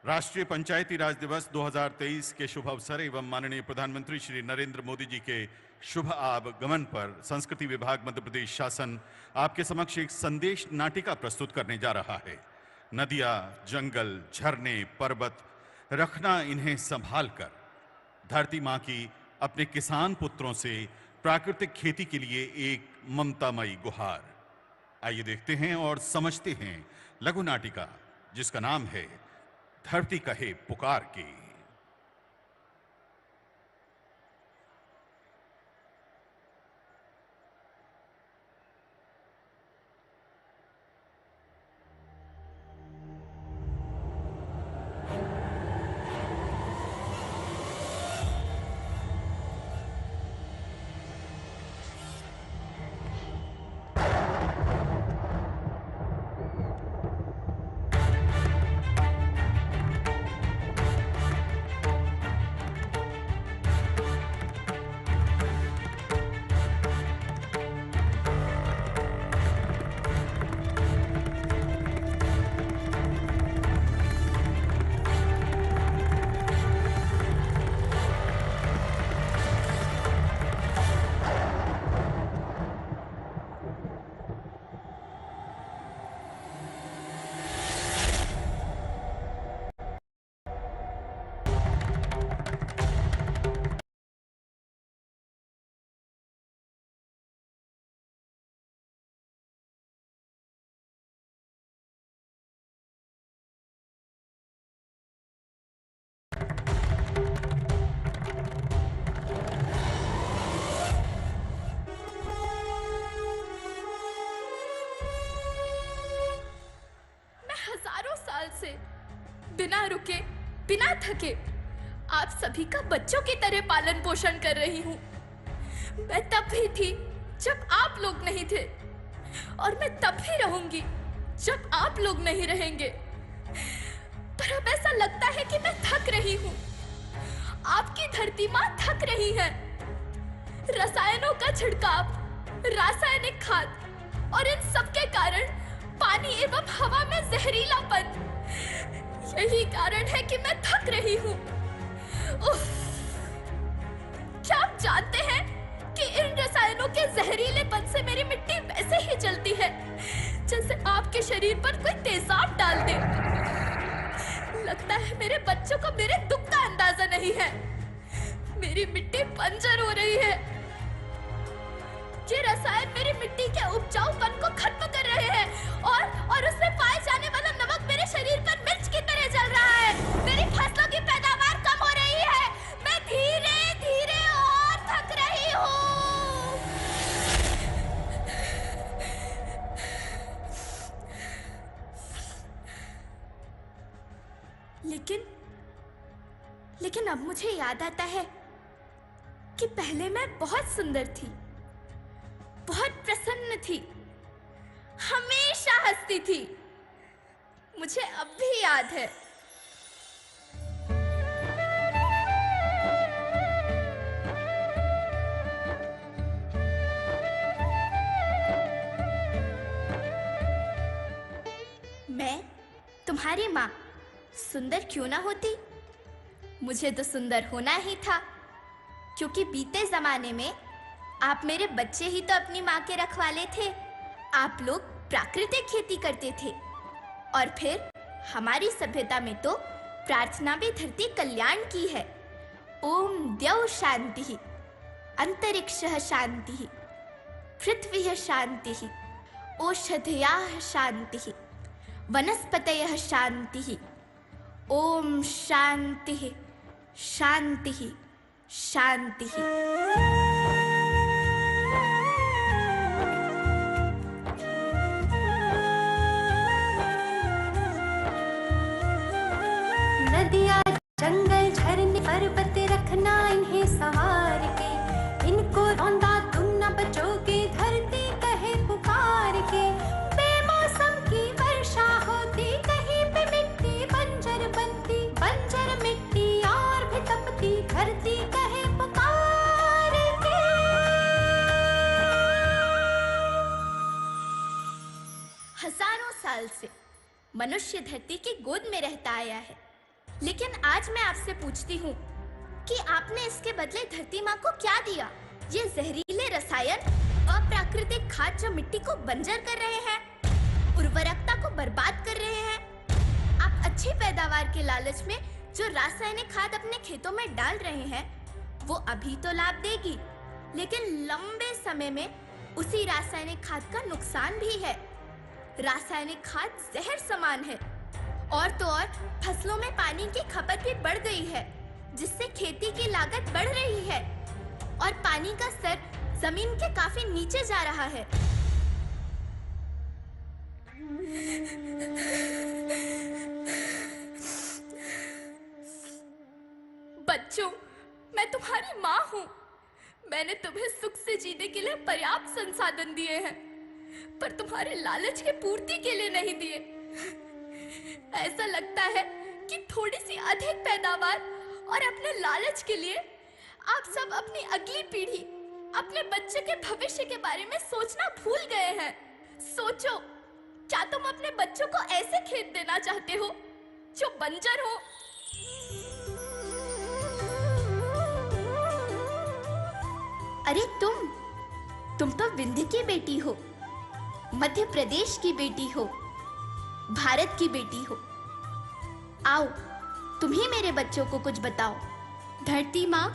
राष्ट्रीय पंचायती राज दिवस 2023 के शुभ अवसर एवं माननीय प्रधानमंत्री श्री नरेंद्र मोदी जी के शुभ आगमन पर संस्कृति विभाग मध्य प्रदेश शासन आपके समक्ष एक संदेश नाटिका प्रस्तुत करने जा रहा है। नदियां, जंगल, झरने, पर्वत, रखना इन्हें संभाल कर धरती मां की अपने किसान पुत्रों से प्राकृतिक खेती के लिए एक ममतामयी गुहार। आइए देखते हैं और समझते हैं लघु नाटिका जिसका नाम है धरती कहे पुकार की। हजारों साल से बिना रुके, बिना थके आप सभी का बच्चों की तरह पालन पोषण कर रही हूँ। मैं तब भी थी जब आप लोग नहीं थे और मैं तब भी रहूंगी जब आप लोग नहीं रहेंगे। पर अब ऐसा लगता है कि मैं थक रही हूँ। आपकी धरती माँ थक रही है। रसायनों का छिड़काव, रासायनिक खाद और इन सब के कारण पानी एवं हवा में जहरीलापन, यही कारण है कि मैं थक रही हूँ। क्या आप जानते हैं कि इन रसायनों के जहरीलेपन से मेरी मिट्टी वैसे ही जलती है जैसे आपके शरीर पर कोई तेजाब डाल दे। लगता है मेरे बच्चों को मेरे दुख का अंदाजा नहीं है। मेरी मिट्टी बंजर हो रही है। ये रसायन मेरी मिट्टी के उपजाऊपन को खत्म कर रहे हैं और उसमें पाए जाने वाला नमक मेरे शरीर पर मिर्च की तरह जल रहा है। मेरी फसलों की पैदावार कम हो रही है। मैं धीरे धीरे और थक रही हूँ। लेकिन अब मुझे याद आता है कि पहले मैं बहुत सुंदर थी, बहुत प्रसन्न थी, हमेशा हंसती थी। मुझे अब भी याद है। मैं तुम्हारी माँ सुंदर क्यों ना होती? मुझे तो सुंदर होना ही था, क्योंकि बीते जमाने में आप मेरे बच्चे ही तो अपनी माँ के रखवाले थे। आप लोग प्राकृतिक खेती करते थे और फिर हमारी सभ्यता में तो प्रार्थना भी धरती कल्याण की है। ओम द्यौ शांति, अंतरिक्षः शांति, पृथ्वी शांति, औषधयः शांति, वनस्पतयः शांति। ओम शांति शांति शांति। नदियाँ, जंगल, झरने, पर्वत रखना इन्हें संवार के। इनको रौंदा तुम न बचोगे, धरती कहे पुकार के। बेमौसम की वर्षा होती, कहीं पे मिट्टी बंजर बनती। बंजर मिट्टी और भी तपती, धरती कहे पुकार के। हजारों साल से मनुष्य धरती की गोद में रहता आया है। लेकिन आज मैं आपसे पूछती हूँ कि आपने इसके बदले धरती माँ को क्या दिया? ये जहरीले रसायन, अप्राकृतिक खाद जो मिट्टी को बंजर कर रहे हैं, उर्वरकता को बर्बाद कर रहे हैं। आप अच्छी पैदावार के लालच में जो रासायनिक खाद अपने खेतों में डाल रहे हैं, वो अभी तो लाभ देगी, लेकिन लंबे समय में उसी रासायनिक खाद का नुकसान भी है। रासायनिक खाद जहर समान है, और तो और फसलों में पानी की खपत भी बढ़ गई है, जिससे खेती की लागत बढ़ रही है और पानी का स्तर जमीन के काफी नीचे जा रहा है। बच्चों, मैं तुम्हारी माँ हूँ। मैंने तुम्हें सुख से जीने के लिए पर्याप्त संसाधन दिए हैं, पर तुम्हारे लालच की पूर्ति के लिए नहीं दिए। ऐसा लगता है कि थोड़ी सी अधिक पैदावार और अपने लालच के लिए आप सब अपनी अगली पीढ़ी, अपने बच्चे के भविष्य के बारे में सोचना भूल गए हैं। सोचो, क्या तुम अपने बच्चों को ऐसे खेत देना चाहते हो जो बंजर हो? अरे तुम तो विंध्य की बेटी हो, मध्य प्रदेश की बेटी हो, भारत की बेटी हो। आओ, तुम ही मेरे बच्चों को कुछ बताओ। धरती माँ,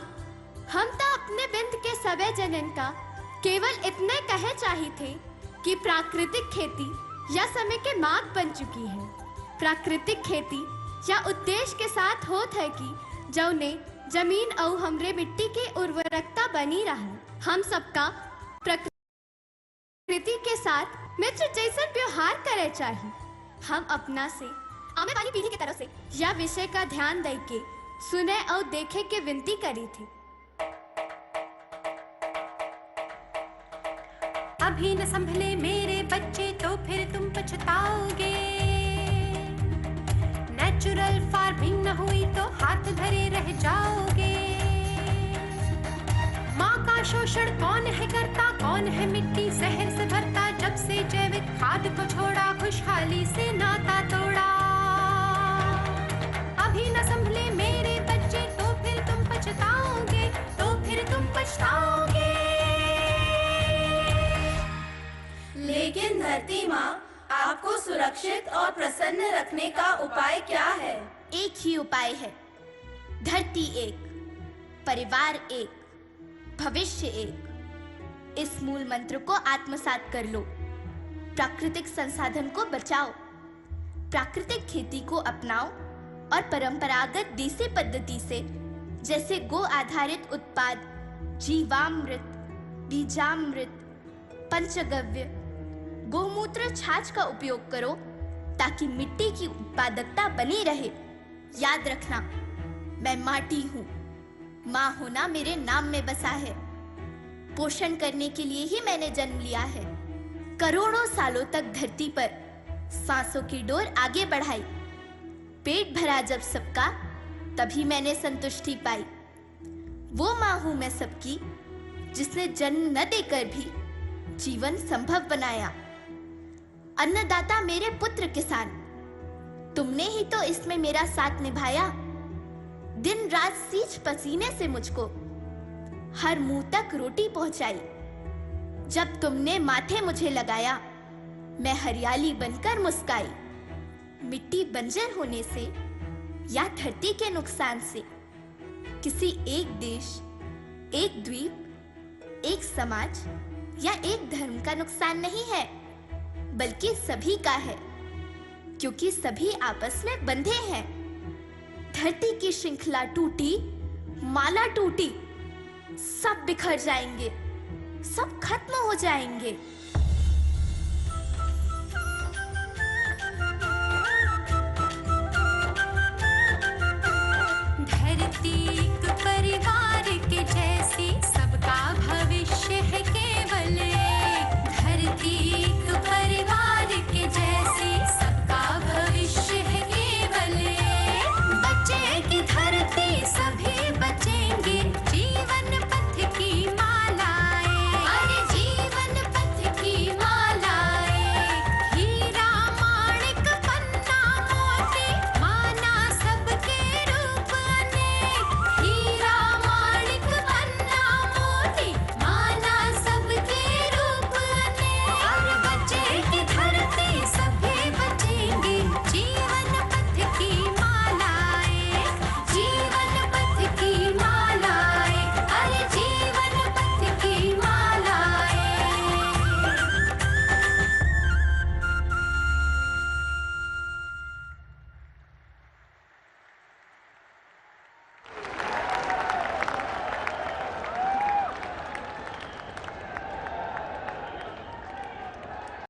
हम तो अपने बिंद के सवै जनन का केवल इतने कहे चाही थे कि प्राकृतिक खेती या समय के मार्ग बन चुकी है। प्राकृतिक खेती या उद्देश्य के साथ होत है कि जौने जमीन और हमरे मिट्टी के उर्वरकता बनी रहे। हम सबका प्रकृति के साथ मित्र जैसा व्यवहार करे चाहिए। हम अपना से आने वाली पीढ़ी की तरफ से यह विषय का ध्यान दे के सुने और देखे के विनती करी थी। अभी न संभले मेरे बच्चे तो फिर तुम पछताओगे। नेचुरल फार्मिंग न हुई तो हाथ धरे रह जाओगे। माँ का शोषण कौन है करता, कौन है मिट्टी जहर से भरता। जब से जैविक खाद को छोड़ा, खुशहाली से नाता तोड़ा। अभी न संभले मेरे बच्चे तो फिर तुम पछताओगे, तो फिर तुम पछताओगे। लेकिन धरती माँ, आपको सुरक्षित और प्रसन्न रखने का उपाय क्या है? एक ही उपाय है, धरती एक, परिवार एक, भविष्य एक। इस मूल मंत्र को आत्मसात कर लो। प्राकृतिक संसाधन को बचाओ, प्राकृतिक खेती को अपनाओ और परंपरागत देसी पद्धति से, जैसे गो आधारित उत्पाद, जीवामृत, बीजामृत, पंचगव्य, गोमूत्र, छाछ का उपयोग करो ताकि मिट्टी की उत्पादकता बनी रहे। याद रखना, मैं माटी हूँ। माँ होना मेरे नाम में बसा है। पोषण करने के लिए ही मैंने जन्म लिया है। करोड़ों सालों तक धरती पर सांसों की डोर आगे बढ़ाई। पेट भरा जब सबका, तभी मैंने संतुष्टि पाई। वो माँ हूँ मैं सबकी, जिसने जन्म न देकर भी जीवन संभव बनाया। अन्नदाता मेरे पुत्र किसान, तुमने ही तो इसमें मेरा साथ निभाया। दिन रात सींच पसीने से मुझको हर मुंह तक रोटी पहुंचाई। जब तुमने माथे मुझे लगाया, मैं हरियाली बनकर मुस्काई। मिट्टी बंजर होने से या धरती के नुकसान से किसी एक देश, एक द्वीप, एक समाज या एक धर्म का नुकसान नहीं है, बल्कि सभी का है, क्योंकि सभी आपस में बंधे हैं। धरती की श्रृंखला टूटी, माला टूटी, सब बिखर जाएंगे, सब खत्म हो जाएंगे।